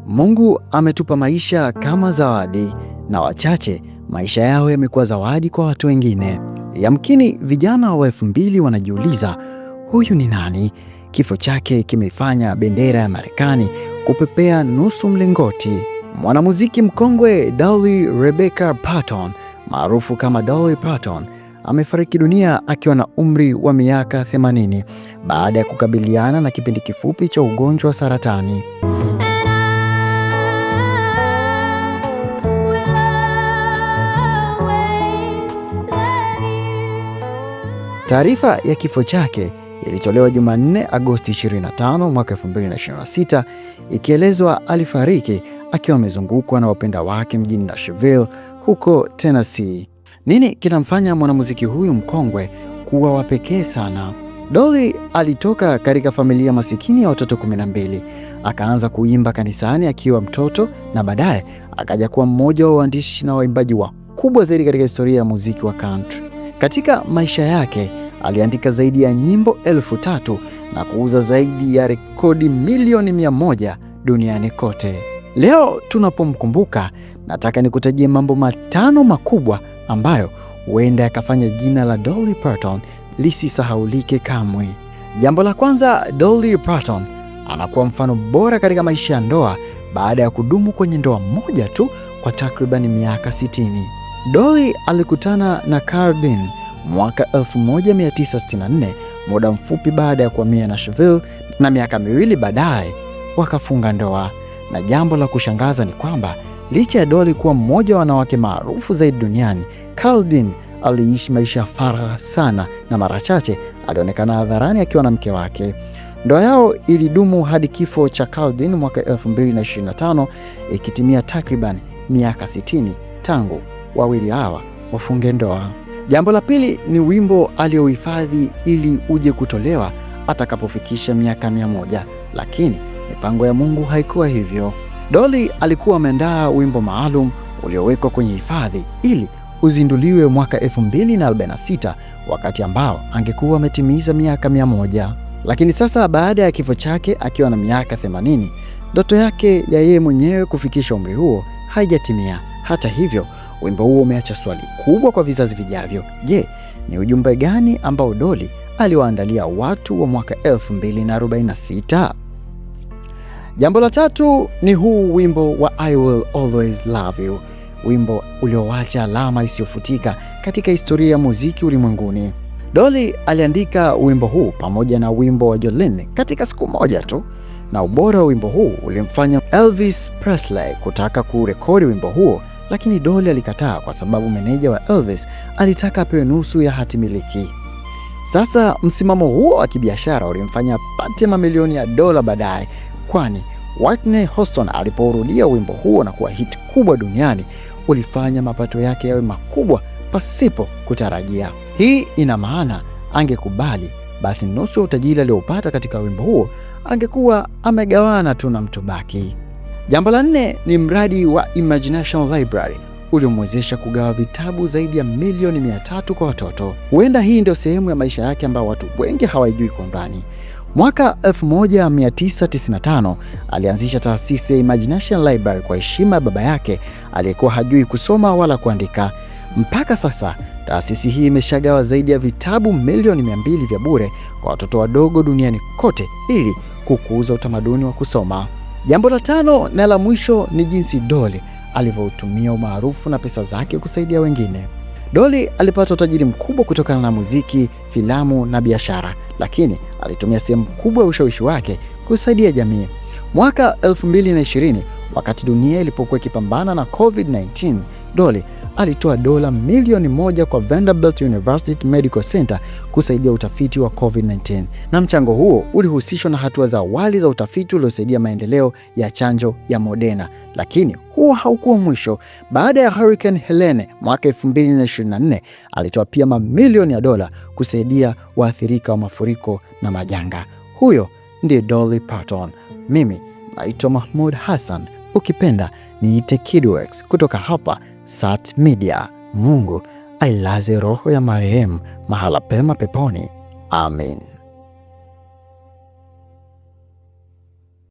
Mungu ametupa maisha kama zawadi, na wachache maisha yao yamekuwa zawadi kwa watu wengine. Yamkini vijana wa 2000 wanajiuliza, huyu ni nani? Kifo chake kimeifanya bendera ya Marekani kupepea nusu mlingoti. Mwanamuziki mkongwe Dolly Rebecca Parton, maarufu kama Dolly Parton, amefariki dunia akiwa na umri wa miaka 80 baada ya kukabiliana na kipindi kifupi cha ugonjwa wa saratani. Taarifa ya kifo chake ilitolewa Jumanne, Agosti 25 mwaka 2026, ikielezwa alifariki akiwa amezungukwa na wapenda wake mjini Nashville huko Tennessee. Nini kinamfanya mwanamuziki huyu mkongwe kuwa wa pekee sana? Dolly alitoka katika familia masikini ya watoto 12. Akaanza kuimba kanisani akiwa mtoto na baadaye akaja kuwa mmoja wa waandishi na waimbaji wakubwa zaidi katika historia ya muziki wa country. Katika maisha yake aliandika zaidi ya nyimbo 3,000 na kuuza zaidi ya rekodi milioni 100 duniani kote. Leo tunapomkumbuka, nataka nikutajie mambo 5 makubwa ambayo huenda yakafanya jina la Dolly Parton lisisahaulike kamwe. Jambo la kwanza, Dolly Parton anakuwa mfano bora katika maisha ya ndoa baada ya kudumu kwenye ndoa moja tu kwa takriban miaka 60. Dolly alikutana na Carl Bean mwaka 1964, muda mfupi baada ya kuhamia Nashville, na miaka 2 baadaye wakafunga ndoa. Na jambo la kushangaza ni kwamba licha ya Dolly kuwa mmoja wa wanawake maarufu zaidi duniani, Carl Bean aliishi maisha ya faragha sana na mara chache alionekana hadharani akiwa na mke wake. Ndoa yao ilidumu hadi kifo cha Carl Bean mwaka 2025, ikitimia takriban miaka 60 tangu wawili hawa wafunge ndoa. Jambo la pili ni wimbo aliohifadhi ili uje kutolewa atakapofikisha miaka 100, lakini mipango ya Mungu haikuwa hivyo. Dolly alikuwa ameandaa wimbo maalum uliowekwa kwenye hifadhi ili uzinduliwe mwaka 2046, wakati ambao angekuwa ametimiza miaka 100. Lakini sasa baada ya kifo chake akiwa na miaka 80, ndoto yake ya yeye mwenyewe kufikisha umri huo haijatimia. Hata hivyo, wimbo huo umeacha swali kubwa kwa vizazi vijavyo. Je, ni ujumbe gani ambao Dolly aliwaandalia watu wa mwaka 2046? Jambo la tatu ni huu wimbo wa I Will Always Love You, wimbo ulioacha alama isiyofutika katika historia ya muziki ulimwenguni. Dolly aliandika wimbo huu pamoja na wimbo wa Jolene katika siku moja tu, na ubora wa wimbo huu ulimfanya Elvis Presley kutaka kurekodi wimbo huo, lakini Dolly alikataa kwa sababu meneja wa Elvis alitaka apewe nusu ya hati miliki. Sasa msimamo huo wa kibiashara ulimfanya apate mamilioni ya dola baadaye, kwani Whitney Houston aliporudia wimbo huo na kuwa hit kubwa duniani, ulifanya mapato yake yawe makubwa pasipo kutarajia. Hii ina maana angekubali, basi nusu ya utajiri aliopata katika wimbo huo angekuwa amegawana tu na mtu baki. Jambo la 4 ni mradi wa Imagination Library uliomwezesha kugawa vitabu zaidi ya milioni 300 kwa watoto. Huenda hii ndio sehemu ya maisha yake ambayo watu wengi hawaijui kwa undani. Mwaka 1995 alianzisha taasisi ya Imagination Library kwa heshima ya baba yake aliyekuwa hajui kusoma wala kuandika. Mpaka sasa taasisi hii imeshagawa zaidi ya vitabu milioni 200 vya bure kwa watoto wadogo duniani kote ili kukuza utamaduni wa kusoma. Jambo la 5 na la mwisho ni jinsi Dolly alivyotumia umaarufu na pesa zake kusaidia wengine. Dolly alipata utajiri mkubwa kutokana na muziki, filamu na biashara, lakini alitumia sehemu kubwa ya ushawishi wake kusaidia jamii. Mwaka 2020, wakati dunia ilipokuwa ikipambana na COVID-19, Dolly alitoa dola milioni 1 kwa Vanderbilt University Medical Center kusaidia utafiti wa COVID-19, na mchango huo ulihusishwa na hatua za awali za utafiti uliosaidia maendeleo ya chanjo ya Moderna. Lakini huo haukuwa mwisho. Baada ya Hurricane Helene mwaka 2024, alitoa pia mamilioni ya dola kusaidia waathirika wa mafuriko na majanga. Huyo ndiye Dolly Parton. Mimi naitwa Mahmoud Hassan, ukipenda niite Kidworks, kutoka hapa Sat Media. Mungu ailaze roho ya marehemu mahala pema peponi. Amen.